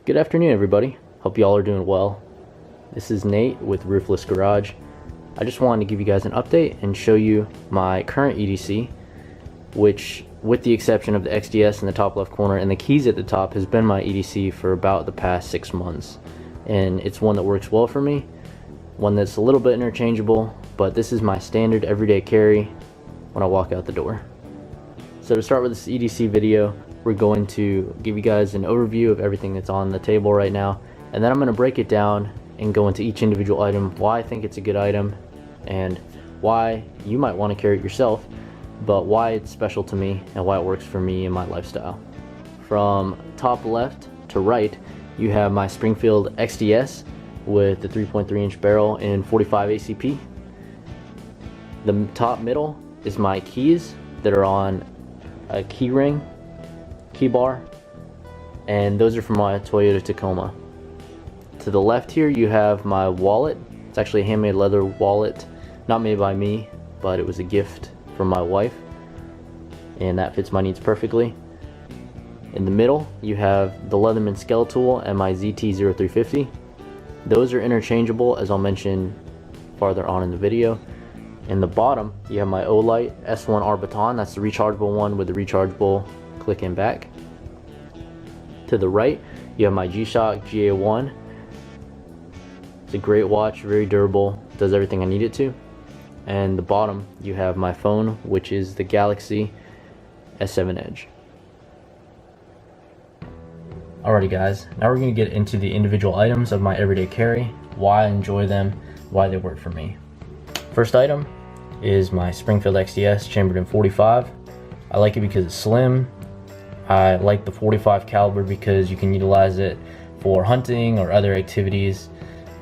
Good afternoon, everybody. Hope you all are doing well. This is Nate with Roofless Garage. I just wanted to give you guys an update and show you my current EDC, which, with the exception of the XDS in the top left corner and the keys at the top, has been my EDC for about the past 6 months. And it's one that works well for me, one that's a little bit interchangeable, but this is my standard everyday carry when I walk out the door. So to start with this EDC video, we're going to give you guys an overview of everything that's on the table right now, and then I'm going to break it down and go into each individual item, why I think it's a good item and why you might want to carry it yourself, but why it's special to me and why it works for me and my lifestyle. From top left to right, you have my Springfield XDS with the 3.3-inch barrel and 45 ACP. The top middle is my keys that are on a key ring, key bar, and those are from my Toyota Tacoma. To the left here you have my wallet. It's actually a handmade leather wallet, not made by me, but it was a gift from my wife, and that fits my needs perfectly. In the middle you have the Leatherman Skeletal and my ZT-0350. Those are interchangeable, as I'll mention farther on in the video. In the bottom you have my Olight S1R baton. That's the rechargeable one with the rechargeable click in back. To the right you have my G-Shock GA1. It's a great watch, very durable, does everything I need it to. And the bottom you have my phone, which is the Galaxy S7 Edge. Alrighty guys, now we're going to get into the individual items of my everyday carry, why I enjoy them, why they work for me. First item is my Springfield XDS chambered in 45. I like it because it's slim. I like the 45 caliber because you can utilize it for hunting or other activities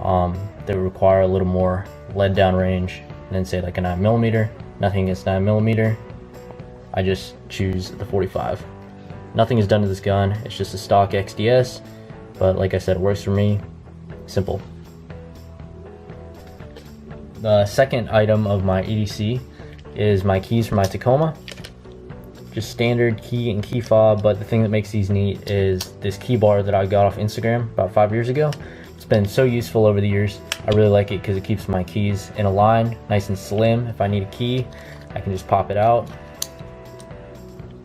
that require a little more lead down range than say like a 9mm. Nothing against 9mm. I just choose the 45. Nothing is done to this gun. It's just a stock XDS, but like I said, it works for me. Simple. The second item of my EDC is my keys for my Tacoma. Just standard key and key fob, but the thing that makes these neat is this key bar that I got off Instagram about 5 years ago. It's been so useful over the years. I really like it because it keeps my keys in a line, nice and slim. If I need a key, I can just pop it out.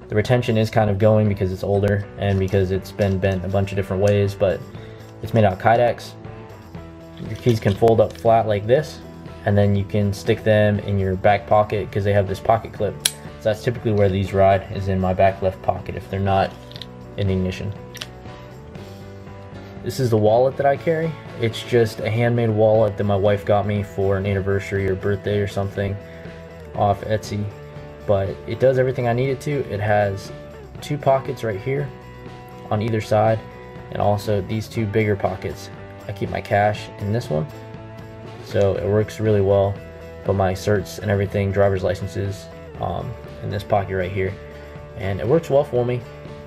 The retention is kind of going because it's older and because it's been bent a bunch of different ways, but it's made out of Kydex. Your keys can fold up flat like this, and then you can stick them in your back pocket because they have this pocket clip. So that's typically where these ride, is in my back left pocket if they're not in the ignition. This is the wallet that I carry. It's just a handmade wallet that my wife got me for an anniversary or birthday or something off Etsy. But it does everything I need it to. It has 2 pockets right here on either side, and also these 2 bigger pockets. I keep my cash in this one, so it works really well. Put my certs and everything, driver's licenses, in this pocket right here, and it works well for me.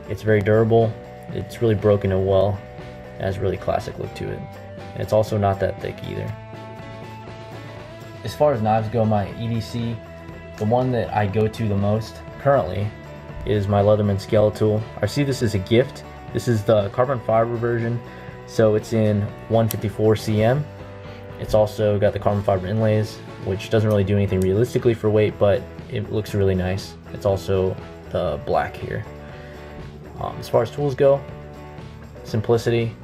It's very durable. It's really broken in well. It has a really classic look to it, and it's also not that thick either. As far as knives go, my EDC, the one that I go to the most currently is my Leatherman Skeletal. I see this as a gift. This is the carbon fiber version, so it's in 154 cm. It's also got the carbon fiber inlays, which doesn't really do anything realistically for weight, but it looks really nice. It's also the black here. As far as tools go, simplicity,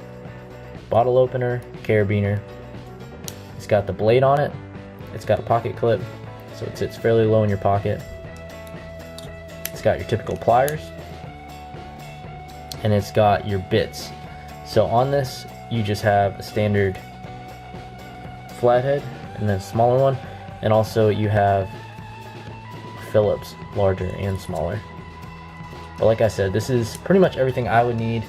bottle opener, carabiner. It's got the blade on it. It's got a pocket clip, so it sits fairly low in your pocket. It's got your typical pliers, and it's got your bits. So on this, you just have a standard flathead and then a smaller one, and also you have Phillips, larger and smaller. But like I said, this is pretty much everything I would need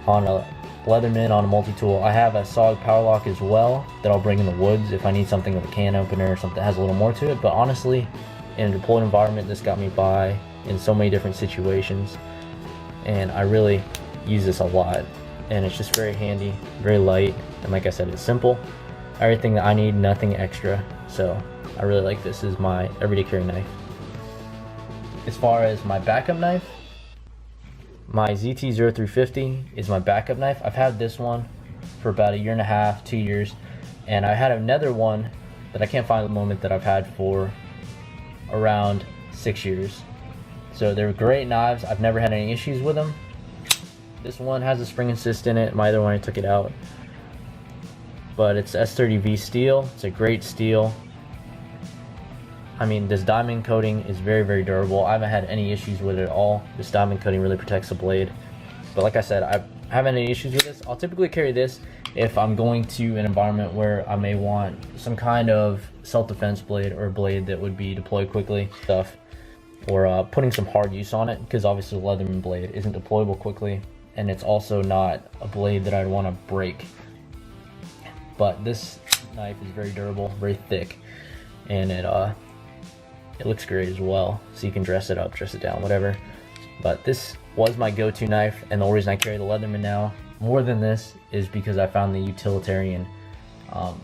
on a Leatherman, on a multi-tool. I have a solid power lock as well that I'll bring in the woods if I need something with a can opener or something that has a little more to it. But honestly, in a deployed environment, this got me by in so many different situations, and I really use this a lot. And it's just very handy, very light, and like I said, it's simple. Everything that I need, nothing extra. So I really like this as my everyday carry knife. As far as my backup knife, My ZT-0350 is my backup knife. I've had this one for about 1.5 to 2 years, and I had another one that I can't find at the moment that I've had for around 6 years. So they're great knives. I've never had any issues with them. This one has a spring assist in it. My other one, I took it out. But it's S30V steel. It's a great steel. I mean, this diamond coating is very, very durable. I haven't had any issues with it at all. This diamond coating really protects the blade. But like I said, I haven't had any issues with this. I'll typically carry this if I'm going to an environment where I may want some kind of self-defense blade or a blade that would be deployed quickly stuff, or putting some hard use on it, because obviously the Leatherman blade isn't deployable quickly, and it's also not a blade that I'd want to break. But this knife is very durable, very thick, and it looks great as well. So you can dress it up, dress it down, whatever. But this was my go-to knife, and the only reason I carry the Leatherman now more than this is because I found the utilitarian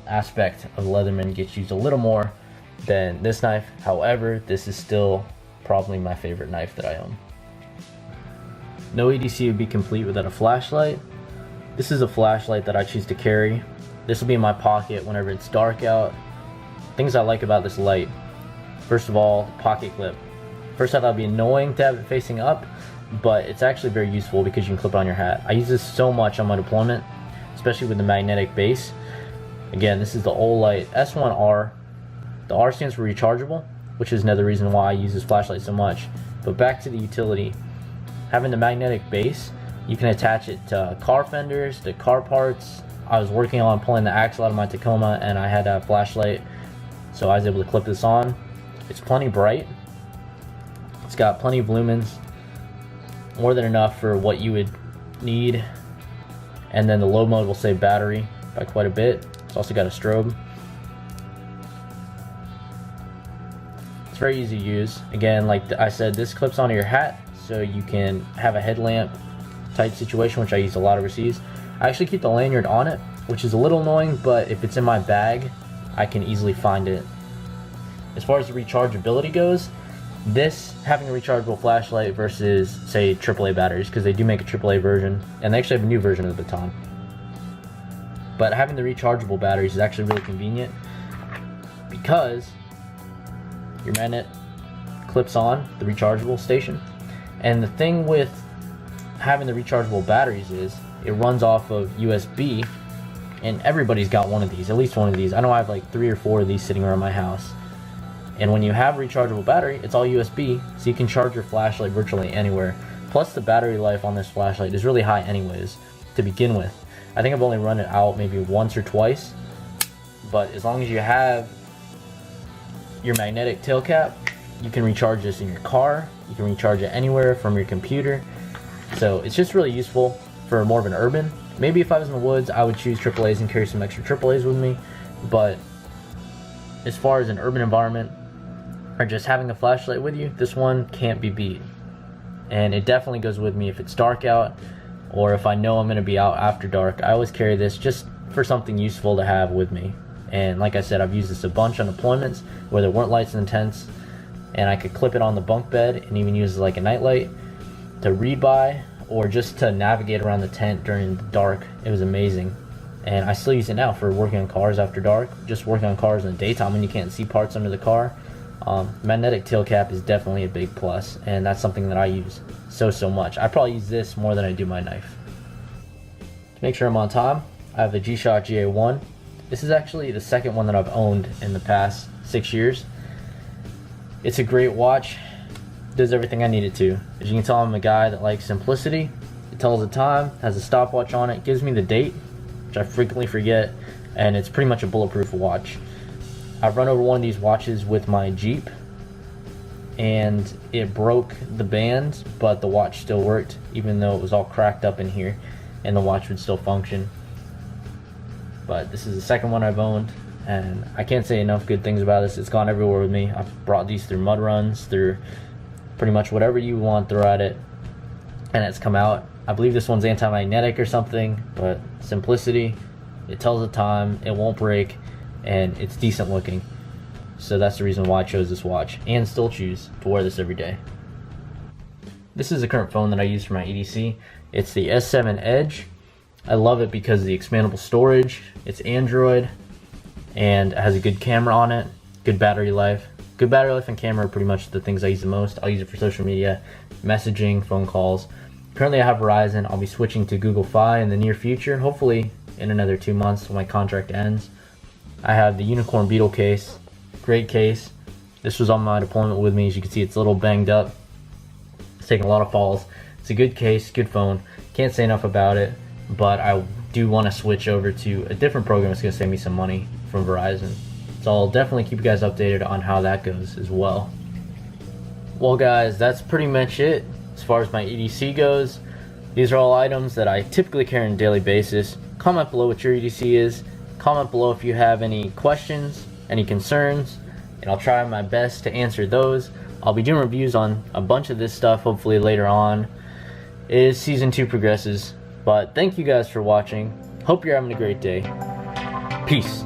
aspect of the Leatherman gets used a little more than this knife. However, this is still probably my favorite knife that I own. No EDC would be complete without a flashlight. This is a flashlight that I choose to carry. This will be in my pocket whenever it's dark out. Things I like about this light: first of all, pocket clip. First I thought it'd be annoying to have it facing up, but it's actually very useful because you can clip it on your hat. I use this so much on my deployment, especially with the magnetic base. Again, this is the Olight S1R. The R stands for rechargeable, which is another reason why I use this flashlight so much. But back to the utility. Having the magnetic base, you can attach it to car fenders, to car parts. I was working on pulling the axle out of my Tacoma, and I had a flashlight, so I was able to clip this on. It's plenty bright. It's got plenty of lumens, more than enough for what you would need. And then the low mode will save battery by quite a bit. It's also got a strobe. It's very easy to use. Again, like I said, this clips onto your hat, so you can have a headlamp type situation, which I use a lot overseas. I actually keep the lanyard on it, which is a little annoying, but if it's in my bag, I can easily find it. As far as the rechargeability goes, this having a rechargeable flashlight versus, say, AAA batteries, because they do make a AAA version, and they actually have a new version of the baton. But having the rechargeable batteries is actually really convenient because your magnet clips on the rechargeable station. And the thing with having the rechargeable batteries is it runs off of USB, and everybody's got one of these, at least one of these. I know I have like 3 or 4 of these sitting around my house. And when you have a rechargeable battery, it's all USB, so you can charge your flashlight virtually anywhere. Plus the battery life on this flashlight is really high anyways, to begin with. I think I've only run it out maybe once or twice, but as long as you have your magnetic tail cap, you can recharge this in your car, you can recharge it anywhere from your computer. So it's just really useful for more of an urban. Maybe if I was in the woods, I would choose AAAs and carry some extra AAAs with me, but as far as an urban environment, or just having a flashlight with you, this one can't be beat. And it definitely goes with me if it's dark out, or if I know I'm going to be out after dark. I always carry this just for something useful to have with me. And like I said, I've used this a bunch on deployments where there weren't lights in the tents, and I could clip it on the bunk bed and even use it like a nightlight to read by, or just to navigate around the tent during the dark. It was amazing. And I still use it now for working on cars after dark, just working on cars in the daytime when you can't see parts under the car. Magnetic tail cap is definitely a big plus, and that's something that I use so much. I probably use this more than I do my knife. To make sure I'm on time, I have the G-Shock GA1. This is actually the second one that I've owned in the past 6 years. It's a great watch, does everything I need it to. As you can tell, I'm a guy that likes simplicity. It tells the time, has a stopwatch on it, gives me the date, which I frequently forget, and it's pretty much a bulletproof watch. I've run over one of these watches with my Jeep, and it broke the band, but the watch still worked, even though it was all cracked up in here, and the watch would still function. But this is the second one I've owned, and I can't say enough good things about this. It's gone everywhere with me. I've brought these through mud runs, through pretty much whatever you want, throw at it, and it's come out. I believe this one's anti-magnetic or something, but simplicity, it tells the time, it won't break, and it's decent looking. So that's the reason why I chose this watch, and still choose to wear this every day. This is the current phone that I use for my EDC. It's the S7 Edge. I love it because of the expandable storage. It's Android and it has a good camera on it, good battery life. Good battery life and camera are pretty much the things I use the most. I'll use it for social media, messaging, phone calls. Currently I have Verizon. I'll be switching to Google Fi in the near future, hopefully in another 2 months when my contract ends. I have the Unicorn Beetle case, great case. This was on my deployment with me. As you can see, it's a little banged up. It's taking a lot of falls. It's a good case, good phone. Can't say enough about it, but I do want to switch over to a different program that's going to save me some money from Verizon. So I'll definitely keep you guys updated on how that goes as well. Well guys, that's pretty much it as far as my EDC goes. These are all items that I typically carry on a daily basis. Comment below what your EDC is. Comment below if you have any questions, any concerns, and I'll try my best to answer those. I'll be doing reviews on a bunch of this stuff hopefully later on as Season 2 progresses. But thank you guys for watching. Hope you're having a great day. Peace.